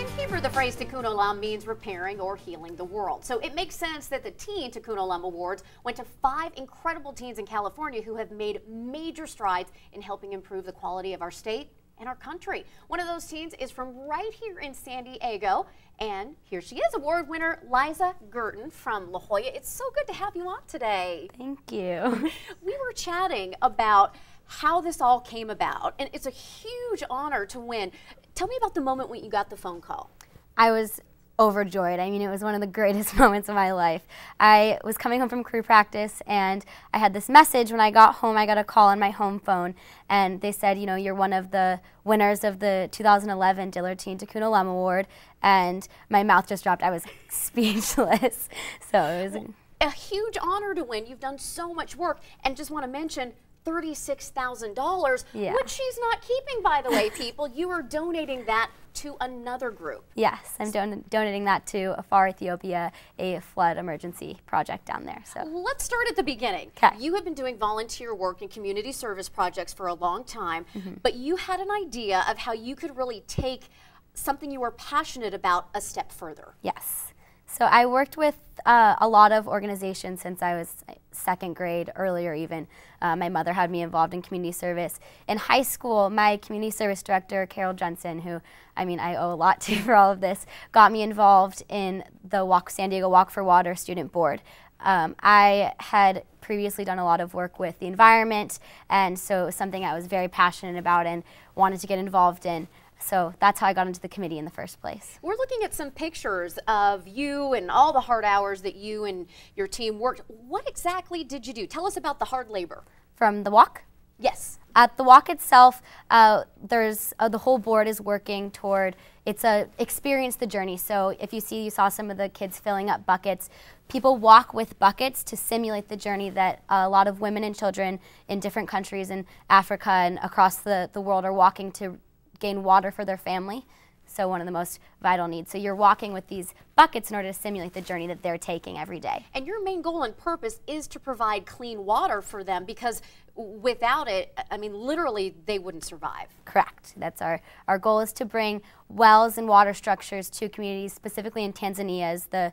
In Hebrew, the phrase Tikkun Olam means repairing or healing the world. So it makes sense that the Teen Tikkun Olam Awards went to 5 incredible teens in California who have made major strides in helping improve the quality of our state and our country. One of those teens is from right here in San Diego, and here she is, award winner Liza Gurtin from La Jolla. It's so good to have you on today. Thank you. We were chatting about how this all came about, and it's a huge honor to win. Tell me about the moment when you got the phone call. I was overjoyed. I mean, it was one of the greatest moments of my life. I was coming home from crew practice, and I had this message. When I got home, I got a call on my home phone, and they said, you know, you're one of the winners of the 2011 Diller Teen Tikkun Olam Award, and my mouth just dropped. I was speechless. So it was a huge honor to win. You've done so much work, and just want to mention $36,000, which she's not keeping, by the way, people. You are donating that to another group. Yes, I'm donating that to Afar, Ethiopia, a flood emergency project down there. So let's start at the beginning. Okay. You have been doing volunteer work and community service projects for a long time, but you had an idea of how you could really take something you were passionate about a step further. Yes. So I worked with a lot of organizations since I was second grade, earlier even. My mother had me involved in community service. In high school, my community service director, Carol Jensen, who I owe a lot to for all of this, got me involved in the San Diego Walk for Water Student Board. I had previously done a lot of work with the environment, and so it was something I was very passionate about and wanted to get involved in. So that's how I got into the committee in the first place. We're looking at some pictures of you and all the hard hours that you and your team worked. What exactly did you do? Tell us about the hard labor. From the walk? Yes. At the walk itself, the whole board is working toward, it's a experience the journey. So if you saw some of the kids filling up buckets. People walk with buckets to simulate the journey that a lot of women and children in different countries in Africa and across the world are walking to gain water for their family, so one of the most vital needs. So you're walking with these buckets in order to simulate the journey that they're taking every day. And your main goal and purpose is to provide clean water for them, because without it, I mean, literally, they wouldn't survive. Correct. That's our goal, is to bring wells and water structures to communities, specifically in Tanzania is the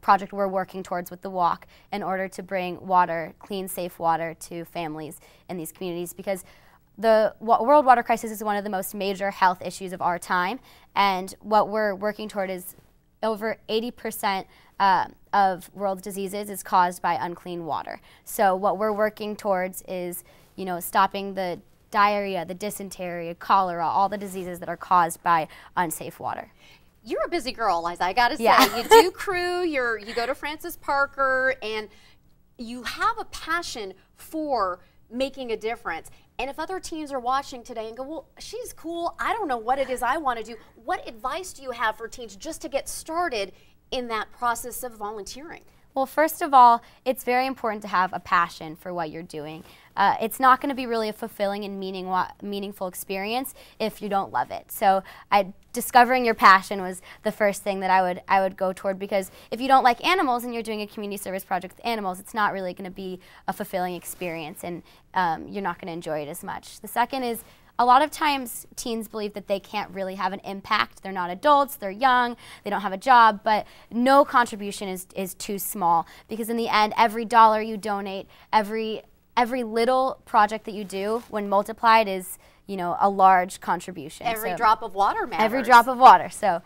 project we're working towards with the walk, in order to bring water, clean, safe water to families in these communities, because the world water crisis is one of the most major health issues of our time, and what we're working toward is over 80% of world diseases is caused by unclean water. So what we're working towards is, you know, stopping the diarrhea, the dysentery, cholera, all the diseases that are caused by unsafe water. You're a busy girl, Liza, I gotta say. Yeah. You do crew, you go to Francis Parker, and you have a passion for making a difference. And if other teens are watching today and go, well, she's cool, I don't know what it is I want to do, what advice do you have for teens just to get started in that process of volunteering? Well, first of all, it's very important to have a passion for what you're doing. It's not going to be really a fulfilling and meaningful experience if you don't love it. So discovering your passion was the first thing that I would go toward, because if you don't like animals and you're doing a community service project with animals, it's not really going to be a fulfilling experience, and you're not going to enjoy it as much. The second is, a lot of times teens believe that they can't really have an impact. They're not adults, they're young, they don't have a job, but no contribution is too small, because in the end, every dollar you donate, every little project that you do, when multiplied, is, you know, a large contribution. Every drop of water matters. Every drop of water. So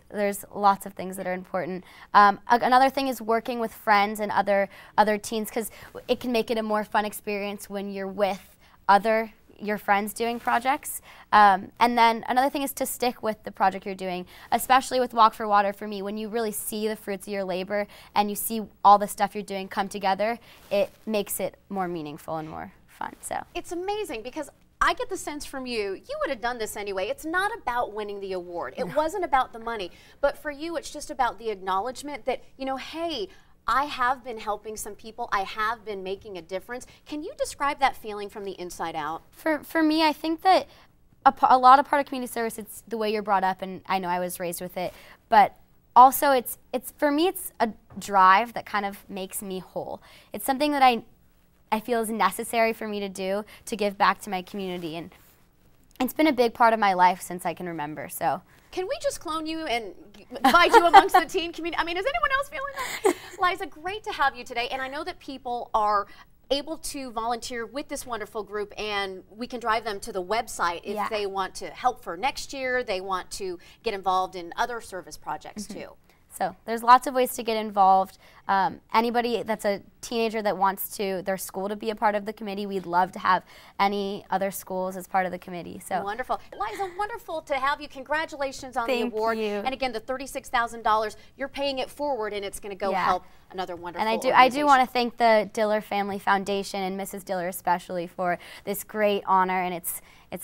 there's lots of things that are important. Another thing is working with friends and other teens, because it can make it a more fun experience when you're with your friends doing projects. And then another thing is to stick with the project you're doing, especially with Walk for Water. For me, when you really see the fruits of your labor and you see all the stuff you're doing come together, it makes it more meaningful and more fun. So it's amazing, because I get the sense from you would have done this anyway. It's not about winning the award. It wasn't about the money. But for you, it's just about the acknowledgement that, you know, hey, I have been helping some people. I have been making a difference. Can you describe that feeling from the inside out? For me, I think that a lot of part of community service, it's the way you're brought up, and I know I was raised with it, but also it's for me, it's a drive that kind of makes me whole. It's something that I feel is necessary for me to do to give back to my community. And it's been a big part of my life since I can remember. So. Can we just clone you and divide you amongst the teen community? I mean, is anyone else feeling that? Liza, great to have you today. And I know that people are able to volunteer with this wonderful group, and we can drive them to the website if they want to help for next year, they want to get involved in other service projects too. So there's lots of ways to get involved. Anybody that's a teenager that wants their school to be a part of the committee, we'd love to have any other schools as part of the committee. So wonderful. Liza, wonderful to have you. Congratulations on the award. Thank you. And again, the $36,000, you're paying it forward, and it's going to go help another wonderful And I do want to thank the Diller Family Foundation and Mrs. Diller especially for this great honor, and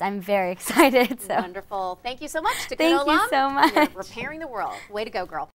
I'm very excited. So. Wonderful. Thank you so much, Dakota Thank you so much. You're repairing the world. Way to go, girl.